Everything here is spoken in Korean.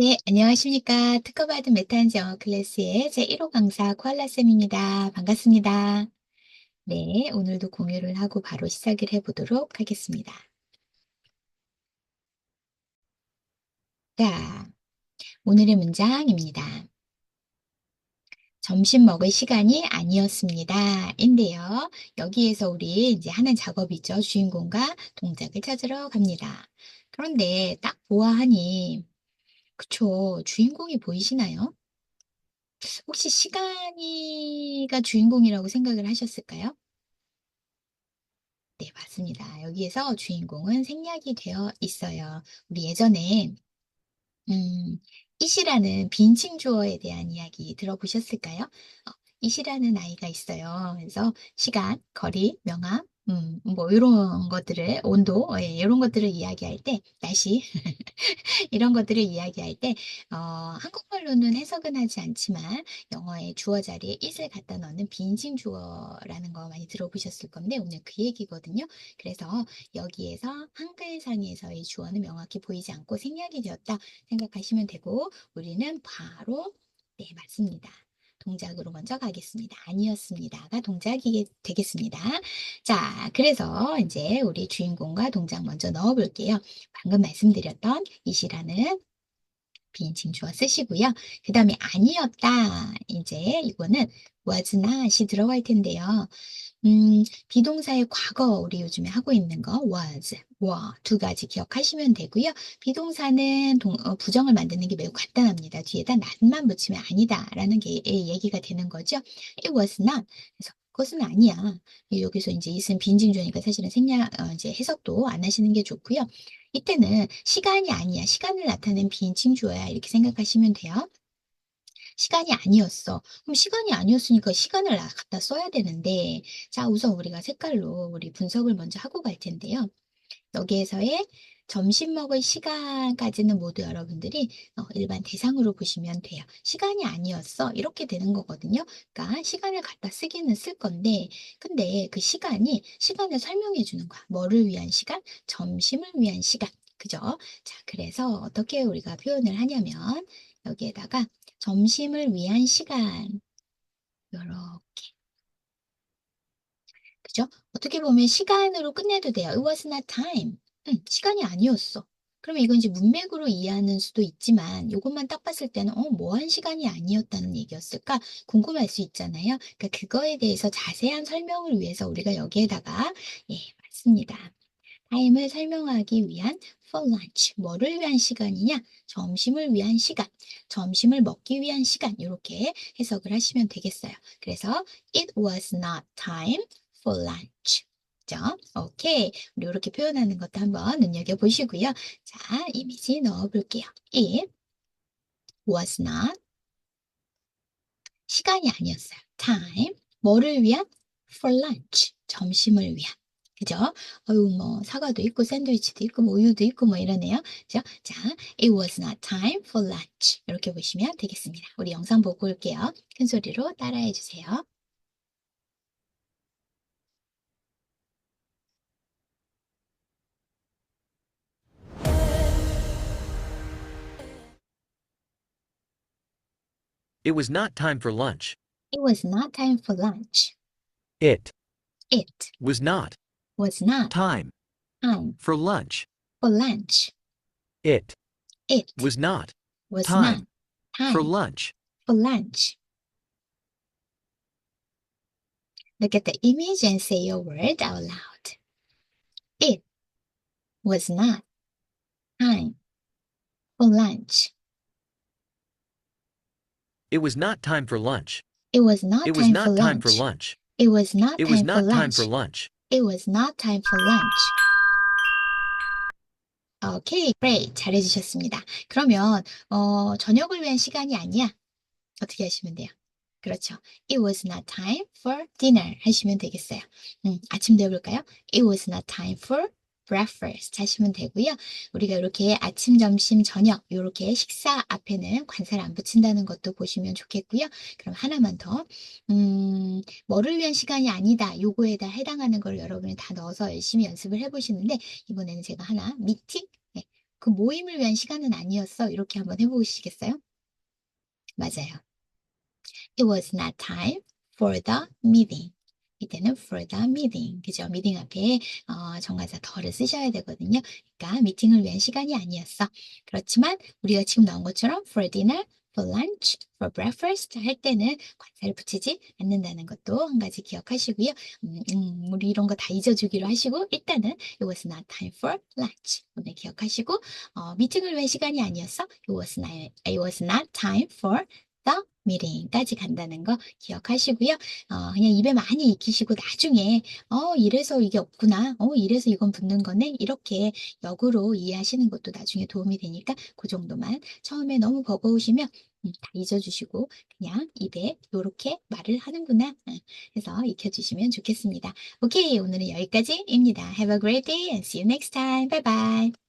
네, 안녕하십니까. 특허받은 메타인지 영어 클래스의 제1호 강사 코알라쌤입니다. 반갑습니다. 네, 오늘도 공유를 하고 바로 시작을 해보도록 하겠습니다. 자, 오늘의 문장입니다. 점심 먹을 시간이 아니었습니다. 인데요. 여기에서 우리 이제 하는 작업이죠. 주인공과 동작을 찾으러 갑니다. 그런데 딱 보아하니, 그쵸. 주인공이 보이시나요? 혹시 시간이가 주인공이라고 생각을 하셨을까요? 네, 맞습니다. 여기에서 주인공은 생략이 되어 있어요. 우리 예전에 음, 이시라는 빈칭 주어에 대한 이야기 들어보셨을까요? 이시라는 아이가 있어요. 그래서 시간, 거리, 명암, 뭐 이런 것들을 온도, 예, 이런 것들을 이야기할 때 날씨 이런 것들을 이야기할 때 한국말로는 해석은 하지 않지만 영어의 주어 자리에 it을 갖다 넣는 빈칭 주어라는 거 많이 들어보셨을 건데 오늘 그 얘기거든요. 그래서 여기에서 한글상에서의 주어는 명확히 보이지 않고 생략이 되었다 생각하시면 되고 우리는 바로 네, 맞습니다. 동작으로 먼저 가겠습니다. 아니었습니다가 동작이 되겠습니다. 자, 그래서 이제 우리 주인공과 동작 먼저 넣어 볼게요. 방금 말씀드렸던 이시라는 비인칭 주어 쓰시고요. 그 다음에 아니었다. 이제 이거는 was not이 들어갈 텐데요. 비동사의 과거 우리 요즘에 하고 있는 거 was, were 두 가지 기억하시면 되고요. 비동사는 부정을 만드는 게 매우 간단합니다. 뒤에다 not만 붙이면 아니다라는 게 얘기가 되는 거죠. It was not. 그래서 그것은 아니야. 여기서 이제 있은 빈징주어니까 사실은 생략 이제 해석도 안 하시는 게 좋고요. 이때는 시간이 아니야. 시간을 나타낸 빈칭주어야. 이렇게 생각하시면 돼요. 시간이 아니었어. 그럼 시간이 아니었으니까 시간을 갖다 써야 되는데, 자, 우선 우리가 색깔로 우리 분석을 먼저 하고 갈 텐데요. 여기에서의 점심 먹을 시간까지는 모두 여러분들이 일반 대상으로 보시면 돼요. 시간이 아니었어. 이렇게 되는 거거든요. 그러니까 시간을 갖다 쓰기는 쓸 건데, 근데 그 시간을 설명해 주는 거야. 뭐를 위한 시간? 점심을 위한 시간. 그죠? 자, 그래서 어떻게 우리가 표현을 하냐면, 여기에다가 점심을 위한 시간. 요렇게. 그죠? 어떻게 보면 시간으로 끝내도 돼요. It was not time. 시간이 아니었어. 그러면 이건 이제 문맥으로 이해하는 수도 있지만 이것만 딱 봤을 때는 뭐 한 시간이 아니었다는 얘기였을까 궁금할 수 있잖아요. 그러니까 그거에 대해서 자세한 설명을 위해서 우리가 여기에다가 예, 맞습니다. 타임을 설명하기 위한 for lunch. 뭐를 위한 시간이냐? 점심을 위한 시간. 점심을 먹기 위한 시간. 이렇게 해석을 하시면 되겠어요. 그래서 it was not time for lunch. 그죠? 오케이. 우리 이렇게 표현하는 것도 한번 눈여겨보시고요. 자, 이미지 넣어볼게요. It was not 시간이 아니었어요. time 뭐를 위한 for lunch 점심을 위한 그죠? 어유 뭐 사과도 있고 샌드위치도 있고 뭐 우유도 있고 뭐 이러네요. 그죠? 자, it was not time for lunch 이렇게 보시면 되겠습니다. 우리 영상 보고 올게요. 큰 소리로 따라해 주세요. It was not time for lunch. It was not time for lunch. It It was not was not time time for lunch. for lunch. It It was not was not time for time lunch. for lunch. Look at the image and say your word out loud. It was not time for lunch. It was not time for lunch. It was not It was time for not time for lunch. lunch. It was not It was time for not time for lunch. lunch. It was not time for lunch. 오케이, great. 잘해주셨습니다. 그러면, 저녁을 위한 시간이 아니야. 어떻게 하시면 돼요? 그렇죠. It was not time for dinner 하시면 되겠어요. 아침도 해볼까요? It was not time for breakfast 하시면 되고요. 우리가 이렇게 아침, 점심, 저녁 이렇게 식사 앞에는 관사를 안 붙인다는 것도 보시면 좋겠고요. 그럼 하나만 더. 뭐를 위한 시간이 아니다. 요거에다 해당하는 걸 여러분이 다 넣어서 열심히 연습을 해보시는데 이번에는 제가 하나 미팅? 네, 그 모임을 위한 시간은 아니었어. 이렇게 한번 해보시겠어요? 맞아요. It was not time for the meeting. 이때는 for the meeting. 그죠? 미팅 앞에 정관사 더를 쓰셔야 되거든요. 그러니까 미팅을 위한 시간이 아니었어. 그렇지만 우리가 지금 나온 것처럼 for dinner, for lunch, for breakfast 할 때는 관사를 붙이지 않는다는 것도 한 가지 기억하시고요. 우리 이런 거 다 잊어주기로 하시고 일단은 it was not time for lunch. 오늘 기억하시고 미팅을 위한 시간이 아니었어. It was not time for the meeting까지 간다는 거 기억하시고요. 그냥 입에 많이 익히시고 나중에 이래서 이게 없구나. 이래서 이건 붙는 거네. 이렇게 역으로 이해하시는 것도 나중에 도움이 되니까 그 정도만 처음에 너무 버거우시면 다 잊어주시고 그냥 입에 요렇게 말을 하는구나. 해서 익혀주시면 좋겠습니다. 오케이, 오늘은 여기까지입니다. Have a great day and see you next time. Bye bye.